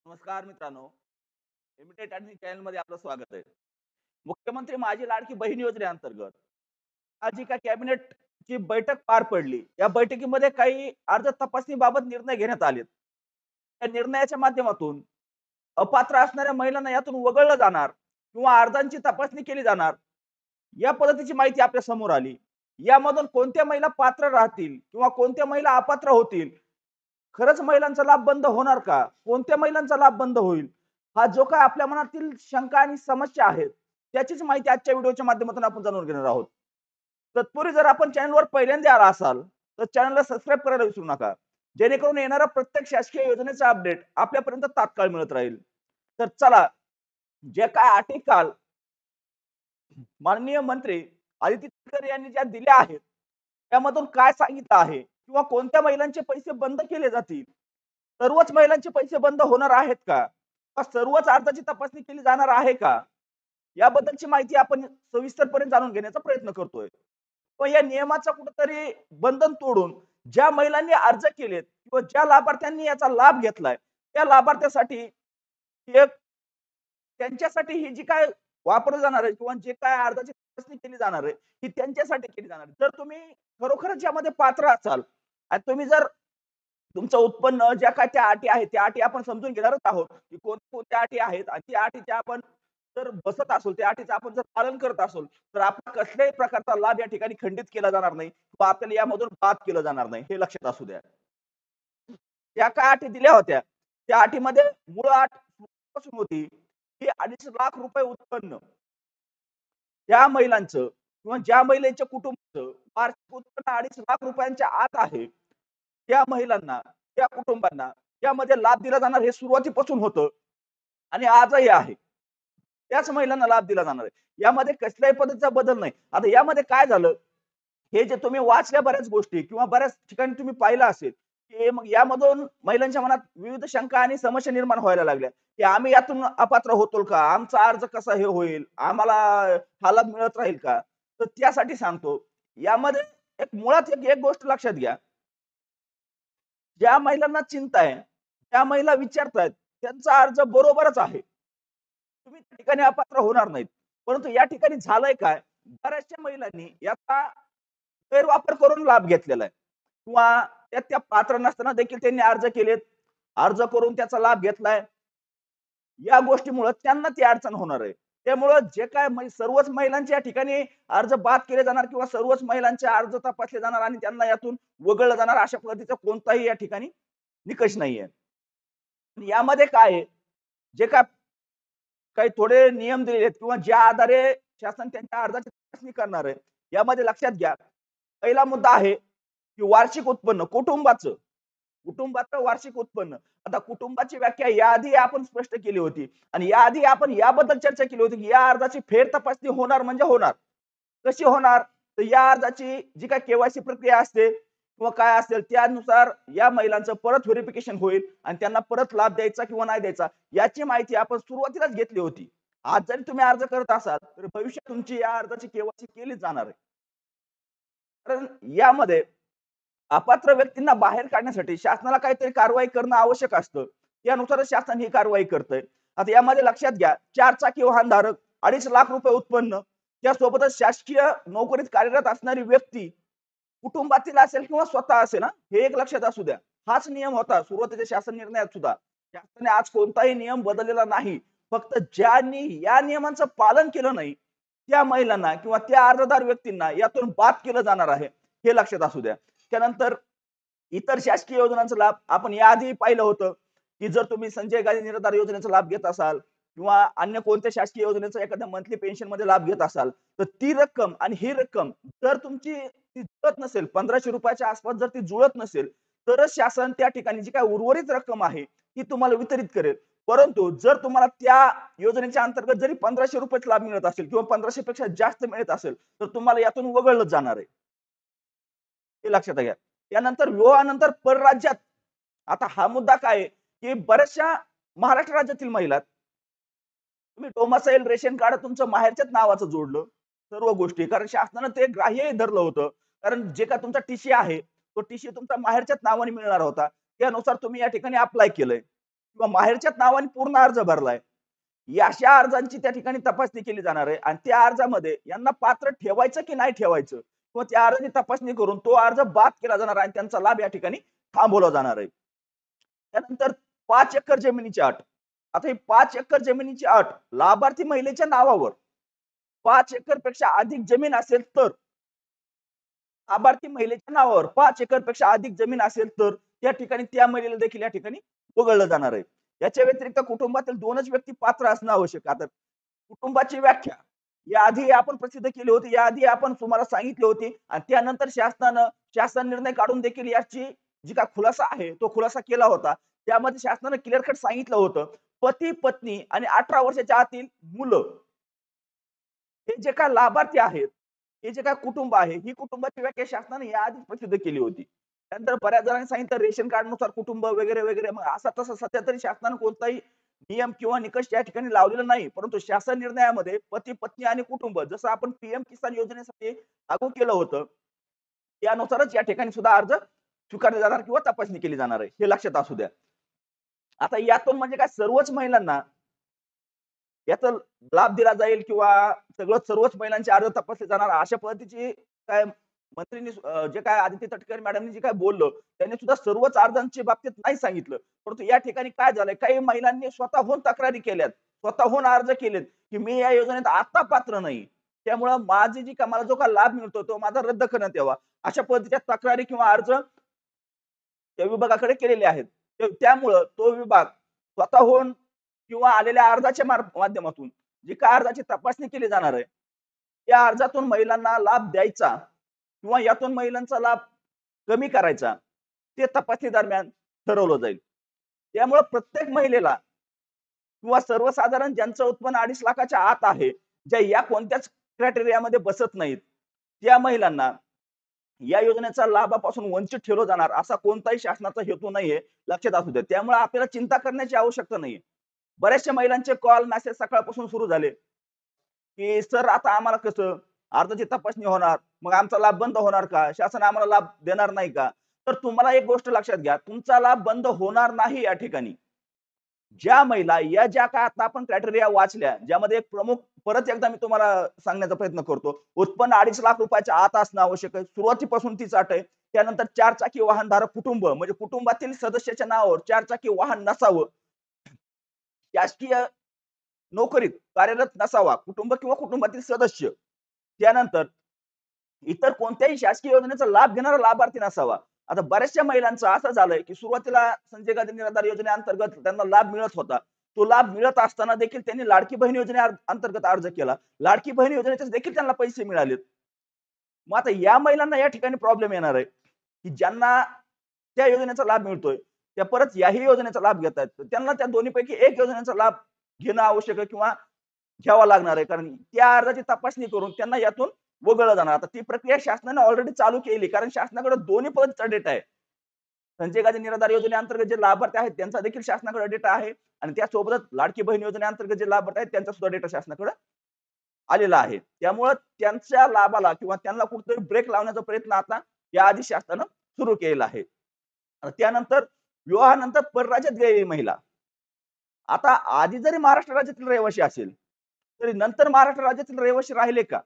नमस्कार मित्रांनो. इमिटेट आणि चॅनल मध्ये आपलं स्वागत आहे. मुख्यमंत्री माझी लाडकी बहीण योजनेअंतर्गत आज एका कॅबिनेट ची बैठक पार पडली. या बैठकीमध्ये काही अर्ज तपासणीबाबत निर्णय घेण्यात आले. या निर्णयाच्या माध्यमातून अपात्र असणाऱ्या महिलांना यातून वगळलं जाणार किंवा अर्जांची तपासणी केली जाणार. या पद्धतीची माहिती आपल्या समोर आली. यामधून कोणत्या महिला पात्र राहतील किंवा कोणत्या महिला अपात्र होतील, खरंच महिलांचा लाभ बंद होणार का? कोणत्या महिलांचा लाभ बंद होईल? हा जो काही आपल्या मनातील शंका आणि समस्या आहेत, त्याचीच माहिती आजच्या व्हिडिओच्या माध्यमातून आपण जाणून घेणार आहोत. तत्पूर्वी जर आपण चॅनलवर पहिल्यांदा आला असाल, तर चॅनलला सबस्क्राईब करायला विसरू नका. जेणेकरून येणारा प्रत्येक शासकीय योजनेचा अपडेट आपल्यापर्यंत तात्काळ मिळत राहील. तर चला, जे काय अटी काल माननीय मंत्री आदित्य तटकरे यांनी ज्या दिल्या आहेत, त्यामधून काय सांगितलं आहे किंवा कोणत्या महिलांचे पैसे बंद केले जातील? सर्वच महिलांचे पैसे बंद होणार आहेत का? का सर्वच अर्जाची तपासणी केली जाणार आहे का? याबद्दलची माहिती आपण सविस्तरपणे जाणून घेण्याचा प्रयत्न करतोय. पण या नियमाचं कुठेतरी बंधन तोडून ज्या महिलांनी अर्ज केलेत किंवा ज्या लाभार्थ्यांनी याचा लाभ घेतलाय, त्या लाभार्थ्यासाठी एक त्यांच्यासाठी ही जी काय वापरलं जाणार आहे किंवा जे काय अर्जाची तपासणी केली जाणार आहे, ही त्यांच्यासाठी केली जाणार आहे. जर तुम्ही खरोखरच यामध्ये पात्र असाल आणि तुम्ही जर तुमचं उत्पन्न ज्या काय त्या अटी आहेत, त्या अटी आपण समजून घेणारच आहोत, की कोणत्या अटी आहेत आणि त्या अटीच्या आपण जर बसत असू, त्या अटीचं आपण जर पालन करत असू, तर आपला कसल्याही प्रकारचा लाभ या ठिकाणी खंडित केला जाणार नाही किंवा आपल्याला यामधून बाद केलं जाणार नाही. हे लक्षात असू द्या. त्या काय अटी दिल्या होत्या, त्या अटीमध्ये मूळ अट पासून होती, की 2.5 लाख रुपये उत्पन्न त्या महिलांचं किंवा ज्या महिलेच्या कुटुंबाचं वार्षिक उत्पन्न 2.5 लाख रुपयांच्या आत आहे, त्या महिलांना, त्या कुटुंबांना यामध्ये लाभ दिला जाणार हे सुरुवातीपासून होतं आणि आजही आहे. त्याच महिलांना लाभ दिला जाणार आहे. यामध्ये कसल्याही पद्धतीचा बदल नाही. आता यामध्ये काय झालं, हे जे तुम्ही वाचल्या बऱ्याच गोष्टी किंवा बऱ्याच ठिकाणी तुम्ही पाहिलं असेल, की मग यामधून महिलांच्या मनात विविध शंका आणि समस्या निर्माण व्हायला लागल्या, की आम्ही यातून अपात्र होतो का? आमचा अर्ज कसा हे होईल? आम्हाला हा लाभ मिळत राहील का? तर त्यासाठी सांगतो, यामध्ये एक मुळात एक एक गोष्ट लक्षात घ्या. ज्या महिलांना चिंता आहे, त्या महिला विचारतायत, त्यांचा अर्ज बरोबरच आहे. तुम्ही त्या ठिकाणी अपात्र होणार नाहीत. परंतु या ठिकाणी झालंय काय? बऱ्याचशा महिलांनी याचा गैरवापर करून लाभ घेतलेला आहे किंवा त्या पात्र नसताना देखील त्यांनी अर्ज केलेत. अर्ज करून त्याचा लाभ घेतलाय. या गोष्टीमुळे त्यांना ती अडचण होणार आहे. त्यामुळं जे काय सर्वच महिलांच्या या ठिकाणी अर्ज बाद केले जाणार किंवा सर्वच महिलांचे अर्ज तपासले जाणार आणि त्यांना यातून वगळलं जाणार अशा पद्धतीचा कोणताही या ठिकाणी निकष नाहीये. यामध्ये काय आहे, जे काय काही थोडे नियम दिलेले आहेत किंवा ज्या आधारे शासन त्यांच्या अर्जाची तपासणी करणार आहे. यामध्ये लक्षात घ्या, पहिला मुद्दा आहे, की वार्षिक उत्पन्न कुटुंबाचं. कुटुंबाचं वार्षिक उत्पन्न. आता कुटुंबाची व्याख्या याआधी आपण स्पष्ट केली होती आणि याआधी आपण याबद्दल चर्चा केली होती, की या अर्जाची फेर तपासणी होणार म्हणजे होणार. कशी होणार? तर या अर्जाची जी काही केवायसी प्रक्रिया असते किंवा काय असेल त्यानुसार या महिलांचं परत व्हेरिफिकेशन होईल आणि त्यांना परत लाभ द्यायचा किंवा नाही द्यायचा याची माहिती आपण सुरुवातीलाच घेतली होती. आज जरी तुम्ही अर्ज करत असाल, तर भविष्यात तुमची या अर्जाची केवायसी केलीच जाणार आहे. कारण यामध्ये अपात्र व्यक्तींना बाहेर काढण्यासाठी शासनाला काहीतरी कारवाई करणं आवश्यक असतं. त्यानुसारच शासन ही कारवाई करतंय. आता यामध्ये लक्षात घ्या, 4 चाकी वाहनधारक, 2.5 लाख रुपये उत्पन्न, त्यासोबतच शासकीय नोकरीत कार्यरत असणारी व्यक्ती, कुटुंबातील असेल किंवा स्वतः असेल हां, हे एक लक्षात असू द्या. हाच नियम होता सुरुवातीच्या शासन निर्णयात सुद्धा. शासनाने आज कोणताही नियम बदललेला नाही. फक्त ज्यांनी या नियमांचं पालन केलं नाही, त्या महिलांना किंवा त्या अर्जदार व्यक्तींना यातून बाद केलं जाणार आहे. हे लक्षात असू द्या. त्यानंतर इतर शासकीय योजनांचा लाभ आपण याआधी पाहिलं होतं, की जर तुम्ही संजय गांधी निराधार योजनेचा लाभ घेत असाल किंवा अन्य कोणत्या शासकीय योजनेचा एखाद्या मंथली पेन्शनमध्ये लाभ घेत असाल, तर ती रक्कम आणि ही रक्कम जर तुमची ती जुळत नसेल, ₹1500च्या आसपास जर ती जुळत नसेल, तरच शासन त्या ठिकाणी जी काही उर्वरित रक्कम आहे, ती तुम्हाला वितरित करेल. परंतु जर तुम्हाला त्या योजनेच्या अंतर्गत जरी ₹1500 लाभ मिळत असेल किंवा 1500 पेक्षा जास्त मिळत असेल, तर तुम्हाला यातून वगळलं जाणार आहे. हे लक्षात घ्या. त्यानंतर विवाहानंतर परराज्यात आता हा मुद्दा काय आहे, की बऱ्याचशा महाराष्ट्र राज्यातील महिला तुम्ही डोमासाईल रेशन कार्ड तुमचं माहेरच्याच नावाचं जोडलं. सर्व गोष्टी कारण शासनानं ते ग्राह्यही धरलं होतं. कारण जे काही तुमचा टीसी आहे, तो टीसी तुमचा माहेरच्याच नावाने मिळणार होता. त्यानुसार तुम्ही या ठिकाणी अप्लाय केलंय. किंवा माहेरच्याच नावाने पूर्ण अर्ज भरलाय. या अशा अर्जांची त्या ठिकाणी तपासणी केली जाणार आहे आणि त्या अर्जामध्ये यांना पात्र ठेवायचं की नाही ठेवायचं किंवा त्या अर्जाची तपासणी करून तो अर्ज बाद केला जाणार आहे आणि त्यांचा लाभ या ठिकाणी थांबवला जाणार आहे. त्यानंतर 5 एकर जमिनीची अट. आता ही 5 एकर जमिनीची अट लाभार्थी महिलेच्या नावावर 5 एकरपेक्षा अधिक जमीन असेल तर लाभार्थी महिलेच्या नावावर 5 एकरपेक्षा अधिक जमीन असेल तर त्या ठिकाणी त्या महिलेला देखील या ठिकाणी वगळलं जाणार आहे. याच्या व्यतिरिक्त कुटुंबातील 2च व्यक्ती पात्र असणं आवश्यक आहे. आता कुटुंबाची व्याख्या याआधी आपण प्रसिद्ध केली होती. याआधी आपण तुम्हाला सांगितली होती आणि त्यानंतर शासन निर्णय काढून देखील याची जी काही खुलासा आहे, तो खुलासा केला होता. त्यामध्ये शासनानं क्लिअर कट सांगितलं होतं, पती-पत्नी आणि 18 वर्षाच्या आतील मुलं हे जे काही लाभार्थी आहेत, हे जे काही कुटुंब आहे, ही कुटुंबाची व्याख्या शासनाने याआधीच प्रसिद्ध केली होती. त्यानंतर बऱ्याच जणांनी सांगितलं रेशन कार्डनुसार कुटुंब वगैरे, वगैरे. मग असा तसा सध्या तरी शासनानं कोणताही नियम किंवा निकष या ठिकाणी लावलेला नाही. परंतु शासन निर्णयामध्ये पती, पत्नी आणि कुटुंब जसं आपण पीएम किसान योजनेसाठी लागू केलं होतं, त्यानुसारच या ठिकाणी सुद्धा अर्ज स्वीकारले जाणार किंवा तपासणी केली जाणार आहे. हे लक्षात असू द्या. आता यातून म्हणजे काय सर्वच महिलांना याचा लाभ दिला जाईल किंवा सर्वच महिलांचे अर्ज तपासले जाणार अशा पद्धतीची काय मंत्रींनी जे काय आदित्य तटकरे मॅडमनी जे काय बोललं त्यांनी सुद्धा सर्वच अर्जांच्या बाबतीत नाही सांगितलं. परंतु या ठिकाणी काय झालंय काही महिलांनी स्वतःहून तक्रारी केल्यात, स्वतःहून अर्ज केलेत, की मी या योजनेत आता पात्र नाही. त्यामुळं माझी जी मला जो काही लाभ मिळतो तो माझा रद्द करण्यात यावा. अशा पद्धतीच्या तक्रारी किंवा अर्ज त्या विभागाकडे केलेले आहेत. त्यामुळं तो विभाग स्वतःहून किंवा आलेल्या अर्जाच्या माध्यमातून जी काय अर्जाची तपासणी केली जाणार आहे, त्या अर्जातून महिलांना लाभ द्यायचा किंवा यातून महिलांचा लाभ कमी करायचा, ते तपासणी दरम्यान ठरवलं जाईल. त्यामुळे प्रत्येक महिलेला किंवा सर्वसाधारण ज्यांचं उत्पन्न 2.5 लाखाच्या आत आहे, ज्या या कोणत्याच क्रायटेरियामध्ये बसत नाहीत, त्या महिलांना या योजनेचा लाभापासून वंचित ठेवलं जाणार असा कोणताही शासनाचा हेतू नाहीये, लक्षात असू द्या. त्यामुळे आपल्याला चिंता करण्याची आवश्यकता नाहीये. बऱ्याचशा महिलांचे कॉल, मेसेज सकाळपासून सुरू झाले, की "सर आता आम्हाला कसं? अर्जाची तपासणी होणार, मग आमचा लाभ बंद होणार का? शासन आम्हाला लाभ देणार नाही का?" तर तुम्हाला एक गोष्ट लक्षात घ्या, तुमचा लाभ बंद होणार नाही या ठिकाणी. ज्या महिला या ज्या काय आता आपण क्रायटेरिया वाचल्या, ज्यामध्ये एक प्रमुख परत एकदा मी तुम्हाला सांगण्याचा प्रयत्न करतो. उत्पन्न 2.5 लाख रुपयाच्या आत असणं आवश्यक आहे. सुरुवातीपासून तीच अट आहे. त्यानंतर 4 चाकी वाहनधारक कुटुंब म्हणजे कुटुंबातील सदस्याच्या नावावर 4 चाकी वाहन नसावं. शासकीय नोकरीत कार्यरत नसावा कुटुंब किंवा कुटुंबातील सदस्य. त्यानंतर इतर कोणत्याही शासकीय योजनेचा लाभ घेणारा लाभार्थी नसावा. आता बऱ्याचशा महिलांचं असं झालंय, की सुरुवातीला संजय गांधी निराधार योजनेअंतर्गत त्यांना लाभ मिळत होता. तो लाभ मिळत असताना देखील त्यांनी लाडकी बहीण अंतर्गत अर्ज केला. लाडकी बहीण योजनेचे देखील त्यांना पैसे मिळालेत. मग आता या महिलांना या ठिकाणी प्रॉब्लेम येणार आहे, की ज्यांना त्या योजनेचा लाभ मिळतोय, त्या परत याही योजनेचा लाभ घेत आहेत. तर त्यांना त्या दोन्हीपैकी एक योजनेचा लाभ घेणं आवश्यक आहे किंवा घ्यावा लागणार आहे. कारण त्या अर्जाची तपासणी करून त्यांना यातून वगळलं जाणार. आता ती प्रक्रिया शासनाने ऑलरेडी चालू केली. कारण शासनाकडे दोन्ही पद्धतीचा डेटा आहे. संजय गांधी निराधार योजनेअंतर्गत जे लाभार्थी आहेत त्यांचा देखील शासनाकडे डेटा आहे आणि त्यासोबतच लाडकी बहीण योजनेअंतर्गत जे लाभार्थी आहेत त्यांचा सुद्धा डेटा शासनाकडे आलेला आहे. त्यामुळं त्यांच्या लाभाला किंवा त्यांना कुठेतरी ब्रेक लावण्याचा प्रयत्न आता याआधी शासनानं सुरू केलेला आहे. त्यानंतर विवाहानंतर परराज्यात गेलेली महिला. आता आधी जरी महाराष्ट्र राज्यातील रहिवासी असेल, तरी नंतर महाराष्ट्र राज्यातील रहिवासी राहिले का?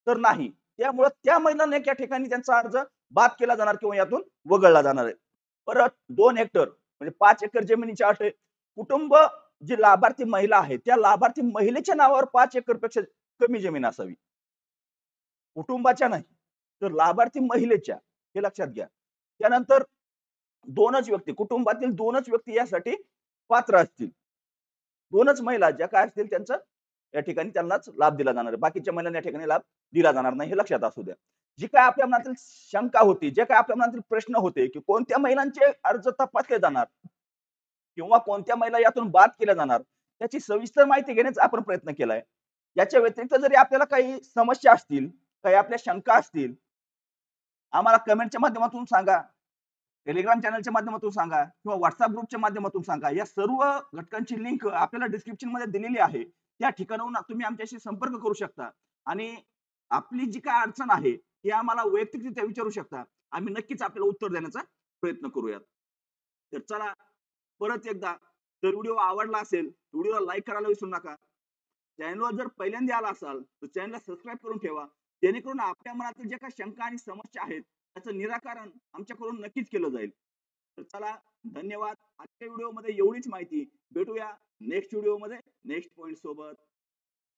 तर नाही. त्यामुळं त्या महिलांना या ठिकाणी त्यांचा अर्ज बाद केला जाणार किंवा यातून वगळला जाणार आहे. परत 2 हेक्टर म्हणजे 5 एकर जमिनीची अट आहे. कुटुंब जी लाभार्थी महिला आहे, त्या लाभार्थी महिलेच्या नावावर 5 एकरपेक्षा कमी जमीन असावी. कुटुंबाच्या नाही, तर लाभार्थी महिलेच्या हे लक्षात घ्या. त्यानंतर 2च व्यक्ती, कुटुंबातील 2च व्यक्ती यासाठी पात्र असतील. 2च महिला ज्या काय असतील त्यांचं या ठिकाणी त्यांनाच लाभ दिला जाणार आहे. बाकीच्या महिलांना या ठिकाणी लाभ दिला जाणार नाही हे लक्षात असू द्या. जी काय आपल्या मनातील शंका होती, जे काय आपल्या मनातील प्रश्न होते, की कोणत्या महिलांचे अर्ज तपासले जाणार किंवा कोणत्या महिला यातून बाद केल्या जाणार, त्याची सविस्तर माहिती घेण्याचा आपण प्रयत्न केलाय. याच्या व्यतिरिक्त जरी आपल्याला काही समस्या असतील, काही आपल्या शंका असतील, आम्हाला कमेंटच्या माध्यमातून सांगा. टेलिग्राम चॅनलच्या माध्यमातून सांगा किंवा WhatsApp ग्रुपच्या माध्यमातून सांगा. या सर्व घटकांची लिंक आपल्याला डिस्क्रिप्शनमध्ये दिलेली आहे. त्या ठिकाणाहून तुम्ही आमच्याशी संपर्क करू शकता आणि आपली जी काही अडचण आहे, ती आम्हाला वैयक्तिकरित्या विचारू शकता. आम्ही नक्कीच आपल्याला उत्तर देण्याचा प्रयत्न करूयात. तर चला परत एकदा जर व्हिडिओ आवडला असेल, व्हिडिओला लाईक करायला विसरू नका. चॅनलवर जर पहिल्यांदा आला असाल, तर चॅनलला सबस्क्राईब करून ठेवा. जेणेकरून आपल्या मनातील ज्या काही शंका आणि समस्या आहेत, त्याचं निराकरण आमच्याकडून नक्कीच केलं जाईल. तर चला, धन्यवाद. आजच्या व्हिडिओमध्ये एवढीच माहिती. भेटूया नेक्स्ट व्हिडिओमध्ये नेक्स्ट पॉइंट सोबत.